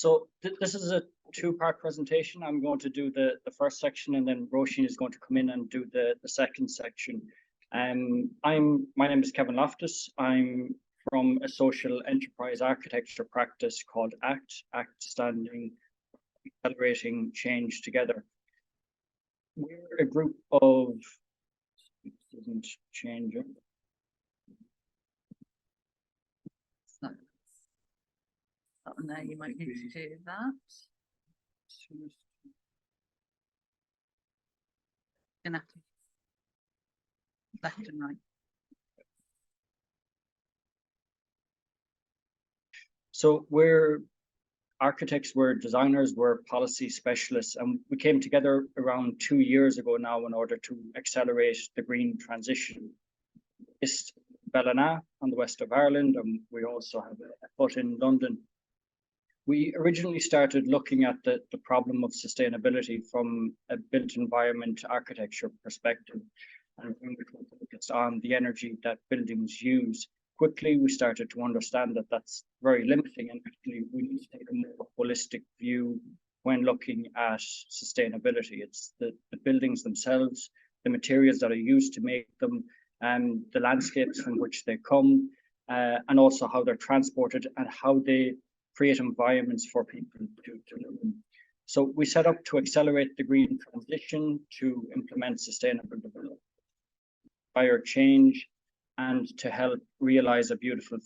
So this is a two-part presentation. I'm going to do the first section, and then Roisin is going to come in and do the second section. My name is Kevin Loftus. I'm from a social enterprise architecture practice called ACT standing Accelerating Change Together. We're a group of, it isn't changing. No, you might need to do that. Gonna have to left and right. So we're architects, we're designers, we're policy specialists, and we came together around 2 years ago now in order to accelerate the green transition. It's Ballina on the west of Ireland, and we also have a foot in London. We originally started looking at the problem of sustainability from a built environment architecture perspective, and we focused on the energy that buildings use. Quickly, we started to understand that that's very limiting, and actually we need to take a more holistic view when looking at sustainability. It's the buildings themselves, the materials that are used to make them, and the landscapes from which they come, and also how they're transported and how they create environments for people to live in. So we set up to accelerate the green transition, to implement sustainable development, inspire change, and to help realize a beautiful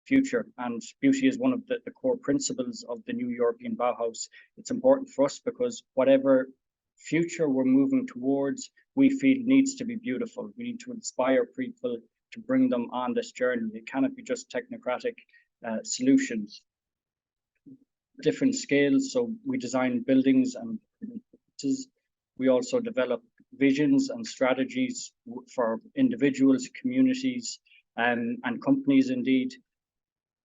future. And beauty is one of the core principles of the new European Bauhaus. It's important for us because whatever future we're moving towards, we feel needs to be beautiful. We need to inspire people to bring them on this journey. It cannot be just technocratic solutions. Different scales, so we design buildings and we also develop visions and strategies for individuals, communities, and companies indeed.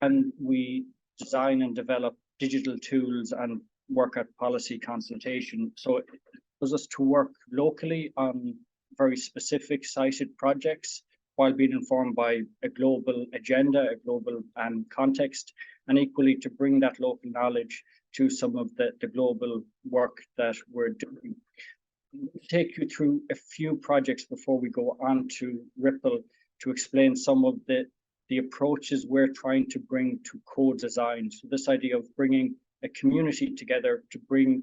And we design and develop digital tools and work at policy consultation. So it allows us to work locally on very specific cited projects while being informed by a global agenda, a global context, and equally to bring that local knowledge to some of the global work that we're doing. We'll take you through a few projects before we go on to Ripple to explain some of the approaches we're trying to bring to co-design. So this idea of bringing a community together to bring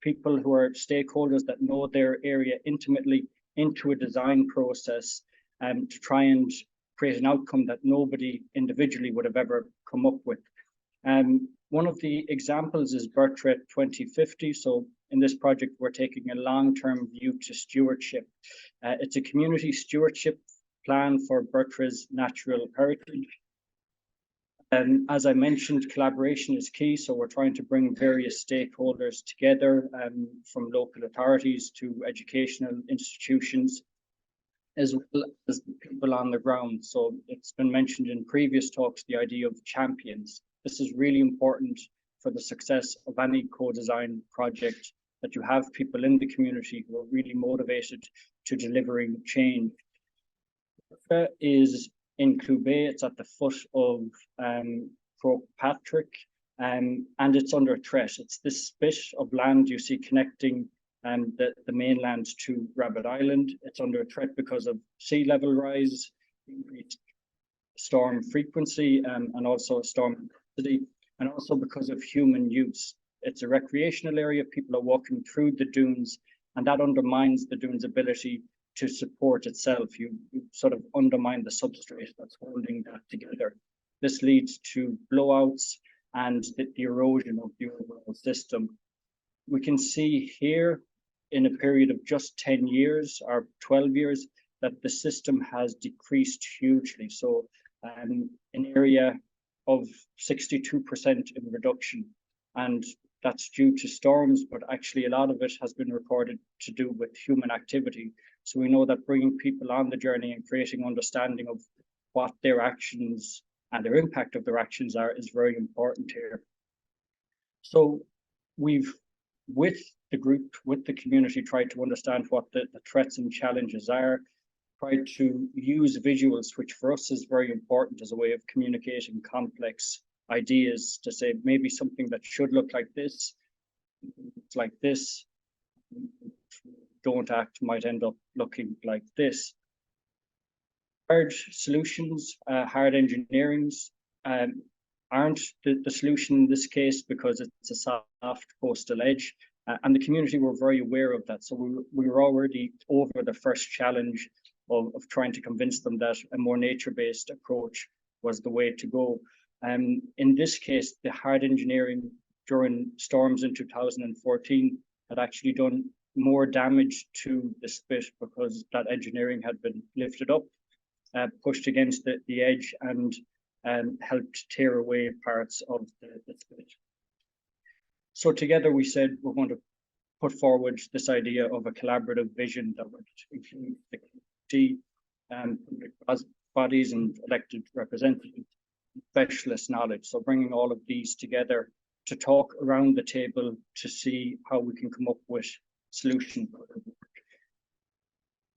people who are stakeholders that know their area intimately into a design process and to try and create an outcome that nobody individually would have ever come up with. One of the examples is Bertret 2050. So in this project, we're taking a long-term view to stewardship. It's a community stewardship plan for Bertret's natural heritage. And as I mentioned, collaboration is key. So we're trying to bring various stakeholders together, from local authorities to educational institutions, as well as people on the ground. So it's been mentioned in previous talks, the idea of champions. This is really important for the success of any co-design project, that you have people in the community who are really motivated to delivering change. Is in Cloubet. It's at the foot of Croagh Patrick, and it's under threat. It's this bit of land you see connecting the mainland to Rabbit Island. It's under threat because of sea level rise, increased storm frequency, and also storm intensity, and also because of human use. It's a recreational area. People are walking through the dunes, and that undermines the dunes' ability to support itself. You sort of undermine the substrate that's holding that together. This leads to blowouts and the erosion of the overall system. We can see here in a period of just 10 years or 12 years that the system has decreased hugely. So an area of 62% in reduction, and that's due to storms, but actually a lot of it has been recorded to do with human activity. So we know that bringing people on the journey and creating understanding of what their actions and their impact of their actions are is very important here. So we've, with the group, with the community, tried to understand what the threats and challenges are, tried to use visuals, which for us is very important as a way of communicating complex ideas to say maybe something that should look like this, don't act might end up looking like this. Hard solutions, hard engineerings aren't the solution in this case because it's a soft coastal edge, and the community were very aware of that. So we were already over the first challenge of trying to convince them that a more nature-based approach was the way to go. In this case, the hard engineering during storms in 2014 had actually done more damage to the spit because that engineering had been lifted up, pushed against the edge, and helped tear away parts of the spit. So together we said we're going to put forward this idea of a collaborative vision that would include the community, bodies and elected representatives, specialist knowledge. So bringing all of these together to talk around the table to see how we can come up with solutions.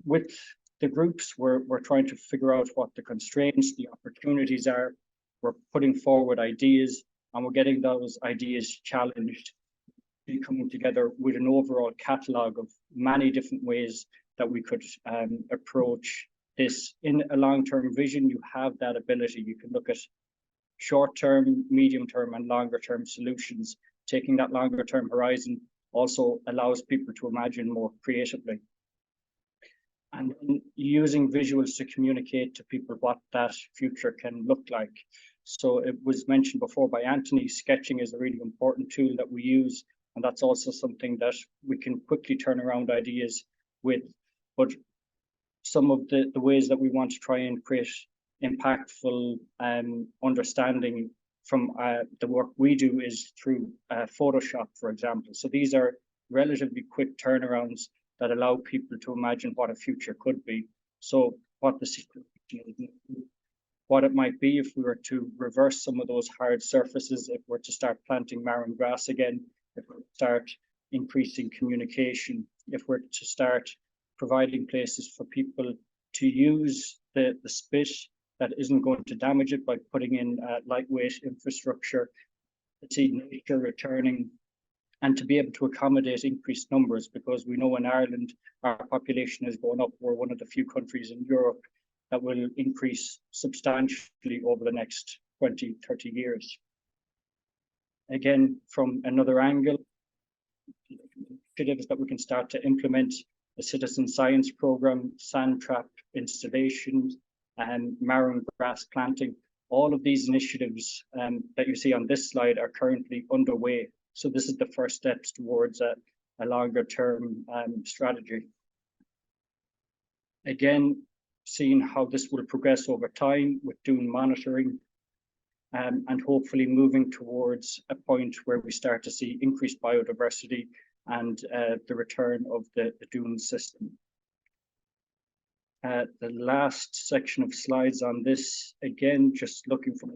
With the groups, we're trying to figure out what the constraints, the opportunities are. We're putting forward ideas, and we're getting those ideas challenged, coming together with an overall catalogue of many different ways that we could approach this. In a long-term vision, you have that ability. You can look at short-term, medium-term, and longer-term solutions. Taking that longer-term horizon also allows people to imagine more creatively. And using visuals to communicate to people what that future can look like. So it was mentioned before by Anthony, sketching is a really important tool that we use, and that's also something that we can quickly turn around ideas with. But some of the ways that we want to try and create impactful understanding from the work we do is through Photoshop, for example. So these are relatively quick turnarounds that allow people to imagine what a future could be. So what the situation is, what it might be if we were to reverse some of those hard surfaces, if we're to start planting marron grass again, if we start increasing communication, if we're to start providing places for people to use the spit that isn't going to damage it by putting in lightweight infrastructure, to see nature returning, and to be able to accommodate increased numbers, because we know in Ireland, our population is going up. We're one of the few countries in Europe that will increase substantially over the next 20, 30 years. Again, from another angle, initiatives that we can start to implement, the citizen science program, sand trap installations, and marron grass planting. All of these initiatives that you see on this slide are currently underway. So this is the first steps towards a longer term strategy. Again, seeing how this will progress over time with dune monitoring, and hopefully moving towards a point where we start to see increased biodiversity and the return of the dune system. The last section of slides on this, again, just looking for,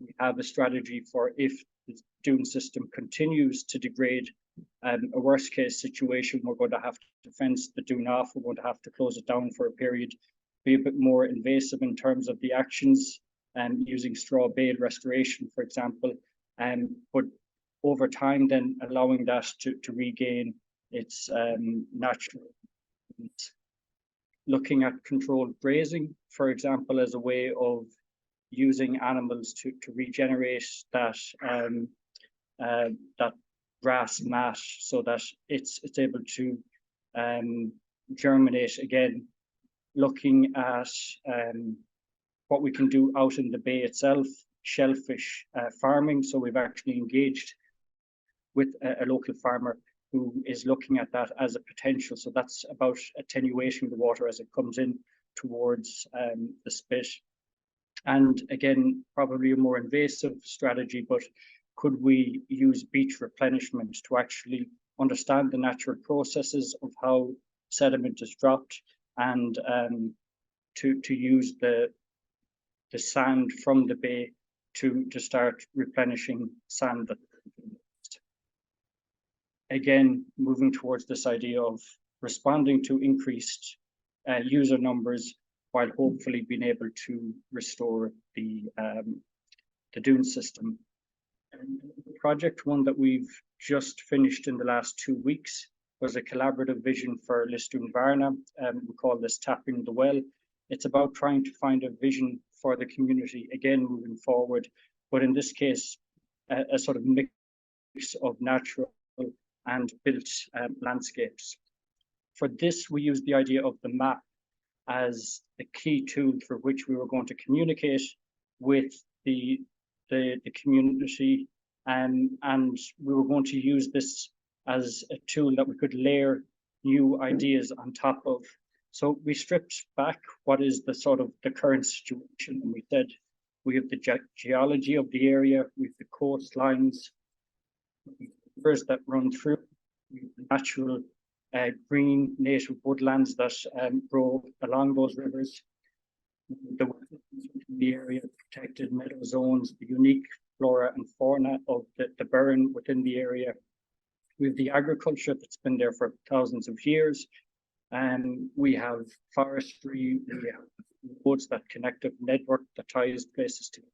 we have a strategy for if the dune system continues to degrade, a worst case situation, we're going to have to fence the dune off, we're going to have to close it down for a period, be a bit more invasive in terms of the actions, and using straw bale restoration, for example, but over time then allowing that to regain its natural. Looking at controlled grazing, for example, as a way of using animals to regenerate that that grass mat so that it's able to germinate again. Looking at what we can do out in the bay itself, shellfish farming. So we've actually engaged with a local farmer who is looking at that as a potential. So that's about attenuating the water as it comes in towards the spit. And again, probably a more invasive strategy, but could we use beach replenishment to actually understand the natural processes of how sediment is dropped, and to use the sand from the bay to start replenishing sand. Again, moving towards this idea of responding to increased user numbers while hopefully being able to restore the dune system. And the project one that we've just finished in the last 2 weeks was a collaborative vision for Listún Varna. We call this Tapping the Well. It's about trying to find a vision for the community, again, moving forward, but in this case, a sort of mix of natural and built landscapes. For this, we used the idea of the map as the key tool for which we were going to communicate with the community, and we were going to use this as a tool that we could layer new ideas on top of. So we stripped back what is the sort of the current situation, and we said we have the geology of the area, we have the coastlines, rivers that run through, we have the natural green native woodlands that grow along those rivers, the area, protected meadow zones, the unique flora and fauna of the burn within the area. We have the agriculture that's been there for thousands of years, and we have forestry, we have roads that connect, a network that ties places together.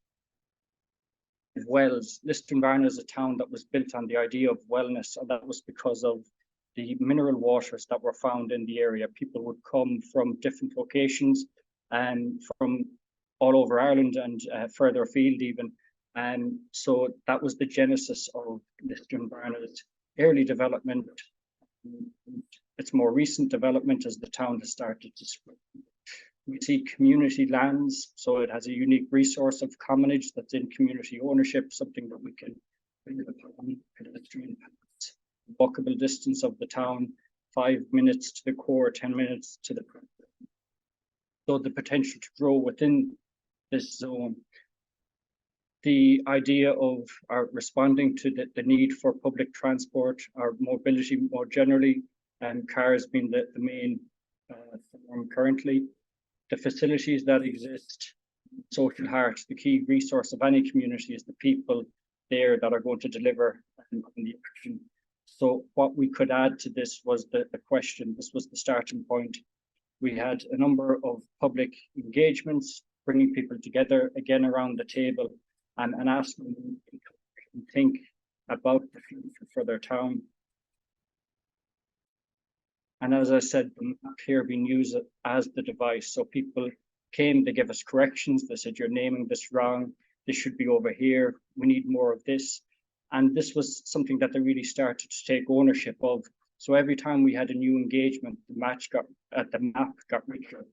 Wells. Listún Varna is a town that was built on the idea of wellness, and that was because of the mineral waters that were found in the area. People would come from different locations and from all over Ireland and further afield even. And so that was the genesis of Listún Varna's early development. Its more recent development as the town has started to spread. We see community lands, so it has a unique resource of commonage that's in community ownership, something that we can bring upon pedestrian paths, walkable distance of the town, 5 minutes to the core, 10 minutes to the front. So the potential to grow within this zone. The idea of responding to the need for public transport or mobility more generally, and cars being the main form currently. The facilities that exist, social heart, the key resource of any community is the people there that are going to deliver on the action. So what we could add to this was the question. This was the starting point. We had a number of public engagements, bringing people together again around the table and asking them to think about the future for their town. And as I said, the map here being used as the device. So people came, they gave us corrections. They said, you're naming this wrong. This should be over here. We need more of this. And this was something that they really started to take ownership of. So every time we had a new engagement, the map got richer.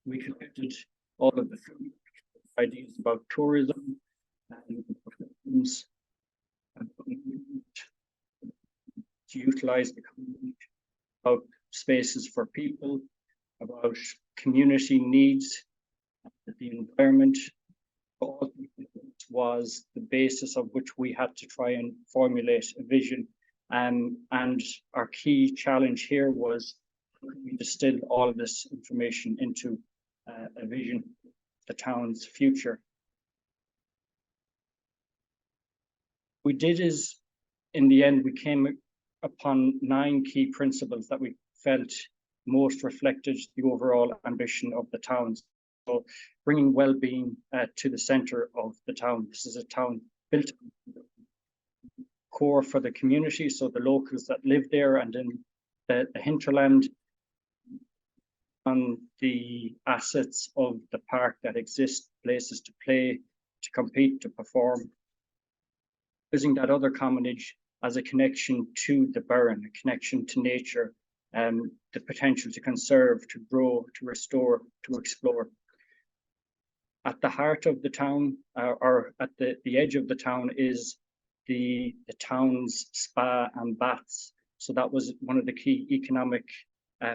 We collected all of the ideas about tourism and to utilize the community, about spaces for people, about community needs, the environment. All was the basis of which we had to try and formulate a vision. And our key challenge here was we distill all of this information into a vision, the town's future. We did is, in the end, we came upon 9 key principles that we felt most reflected the overall ambition of the town. So bringing well-being to the center of the town. This is a town built core for the community, so the locals that live there and in the hinterland, on the assets of the park that exist, places to play, to compete, to perform. Using that other commonage as a connection to the burn, a connection to nature, and the potential to conserve, to grow, to restore, to explore. At the heart of the town, or at the edge of the town, is the town's spa and baths. So that was one of the key economic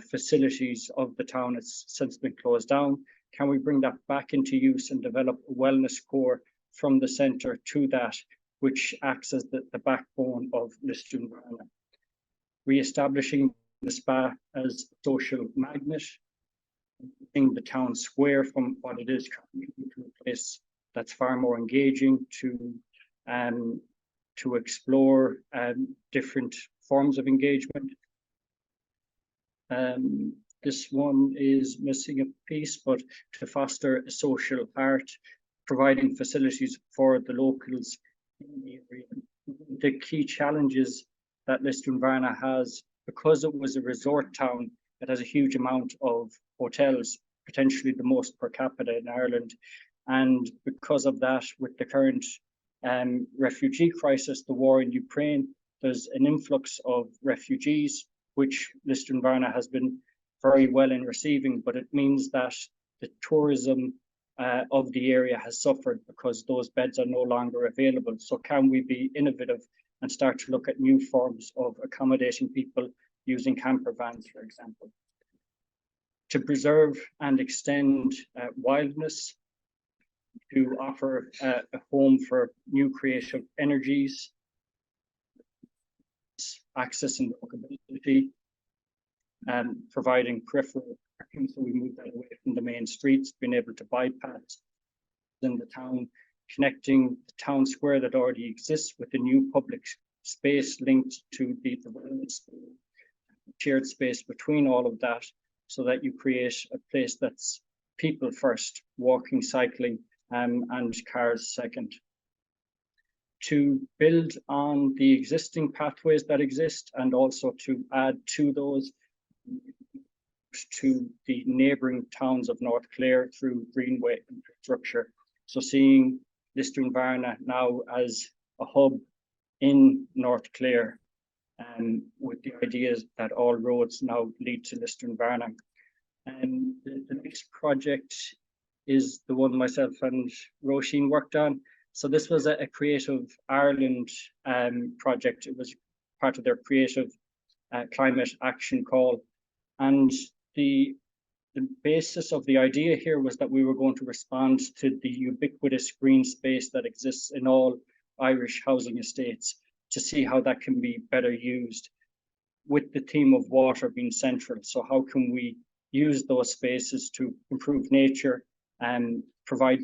facilities of the town. It's since been closed down. Can we bring that back into use and develop a wellness core from the center to that, which acts as the backbone of Listún Varna? Re-establishing the spa as a social magnet, bringing the town square from what it is currently to a place that's far more engaging, to explore different forms of engagement. This one is missing a piece, but to foster a social heart, providing facilities for the locals in the area. The key challenges that Lisdoonvarna has, because it was a resort town, it has a huge amount of hotels, potentially the most per capita in Ireland. And because of that, with the current refugee crisis, the war in Ukraine, there's an influx of refugees, which Lisdoonvarna has been very well in receiving, but it means that the tourism of the area has suffered because those beds are no longer available. So can we be innovative and start to look at new forms of accommodating people using camper vans, for example? To preserve and extend wildness, to offer a home for new creative energies, access and walkability, and providing peripheral parking, so we move that away from the main streets, being able to bypass in the town, connecting the town square that already exists with a new public space linked to the shared space between all of that, so that you create a place that's people first, walking, cycling, and cars second. To build on the existing pathways that exist and also to add to those to the neighbouring towns of North Clare through greenway infrastructure. So seeing Lisdoonvarna now as a hub in North Clare, with the ideas that all roads now lead to Lisdoonvarna. And the next project is the one myself and Roisin worked on. So this was a Creative Ireland project. It was part of their creative climate action call. And the basis of the idea here was that we were going to respond to the ubiquitous green space that exists in all Irish housing estates, to see how that can be better used, with the theme of water being central. So how can we use those spaces to improve nature and provide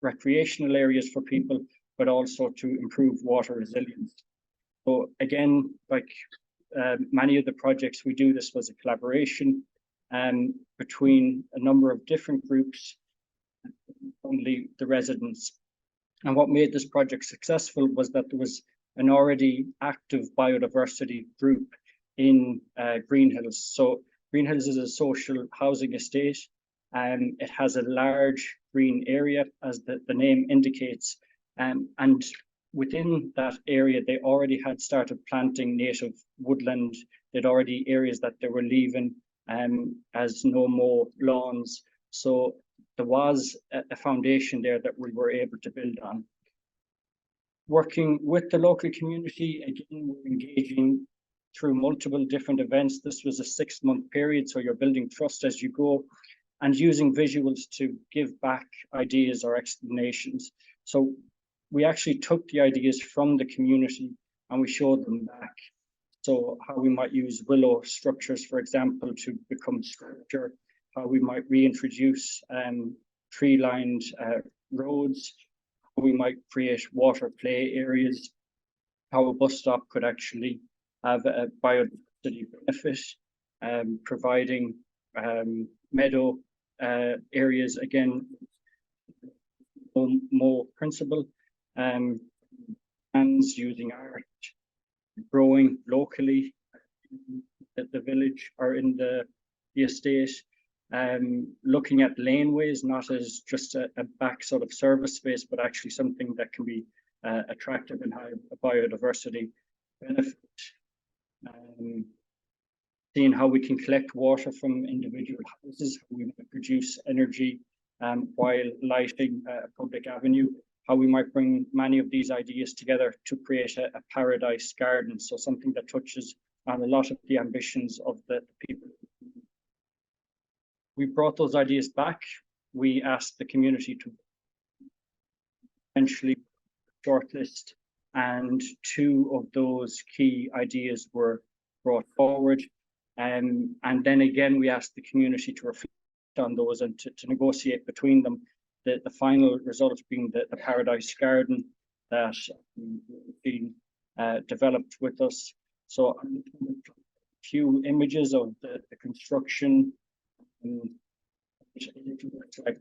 recreational areas for people, but also to improve water resilience? So again, like many of the projects we do, this was a collaboration between a number of different groups, only the residents. And what made this project successful was that there was an already active biodiversity group in Greenhills. So Greenhills is a social housing estate, and it has a large green area, as the name indicates. And within that area, they already had started planting native woodland. They'd already areas that they were leaving as no more lawns. So there was a foundation there that we were able to build on. Working with the local community, again, we're engaging through multiple different events. This was a 6-month period, so you're building trust as you go, and using visuals to give back ideas or explanations. So we actually took the ideas from the community and we showed them back. So how we might use willow structures, for example, to become sculpture, how we might reintroduce tree-lined roads, how we might create water play areas, how a bus stop could actually have a biodiversity benefit, providing meadow areas, again, more principle, and using art, growing locally at the village or in the estate, looking at laneways, not as just a back sort of service space, but actually something that can be attractive and have a biodiversity benefit. Seeing how we can collect water from individual houses, how we might produce energy while lighting a public avenue, how we might bring many of these ideas together to create a paradise garden, so something that touches on a lot of the ambitions of the people. We brought those ideas back. We asked the community to eventually shortlist, and 2 of those key ideas were brought forward. And then again, we asked the community to reflect on those and to negotiate between them. The final result being the Paradise Garden that been developed with us. So a few images of the construction. It looks like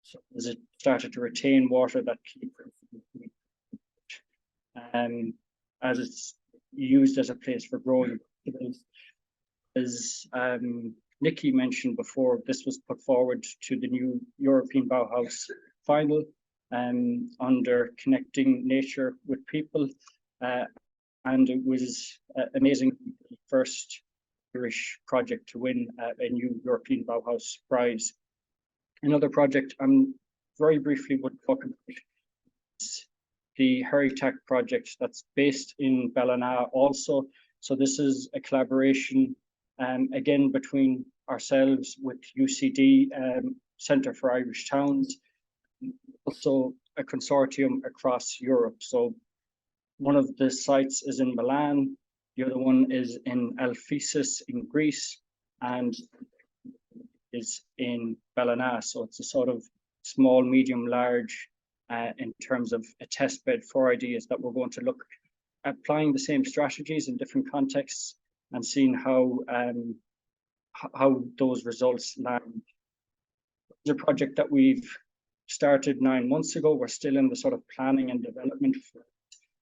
So as it started to retain water, that keep as it's used as a place for growing vegetables. As Nikki mentioned before, this was put forward to the new European Bauhaus final under connecting nature with people. And it was amazing, first Irish project to win a new European Bauhaus prize. Another project I'm very briefly would talk about is the Heritac project that's based in Ballina also. So this is a collaboration again between ourselves with UCD, Centre for Irish Towns, also a consortium across Europe. So one of the sites is in Milan, the other one is in Ephesus in Greece, and is in Ballina. So it's a sort of small, medium, large in terms of a test bed for ideas that we're going to look at applying the same strategies in different contexts and seeing how those results land. It's a project that we've started 9 months ago. We're still in the sort of planning and development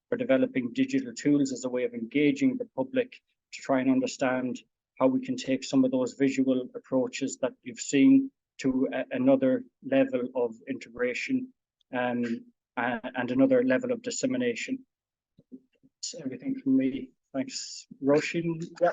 for developing digital tools as a way of engaging the public to try and understand how we can take some of those visual approaches that you've seen to another level of integration and another level of dissemination. That's everything from me. Thanks, Roisin. Yeah.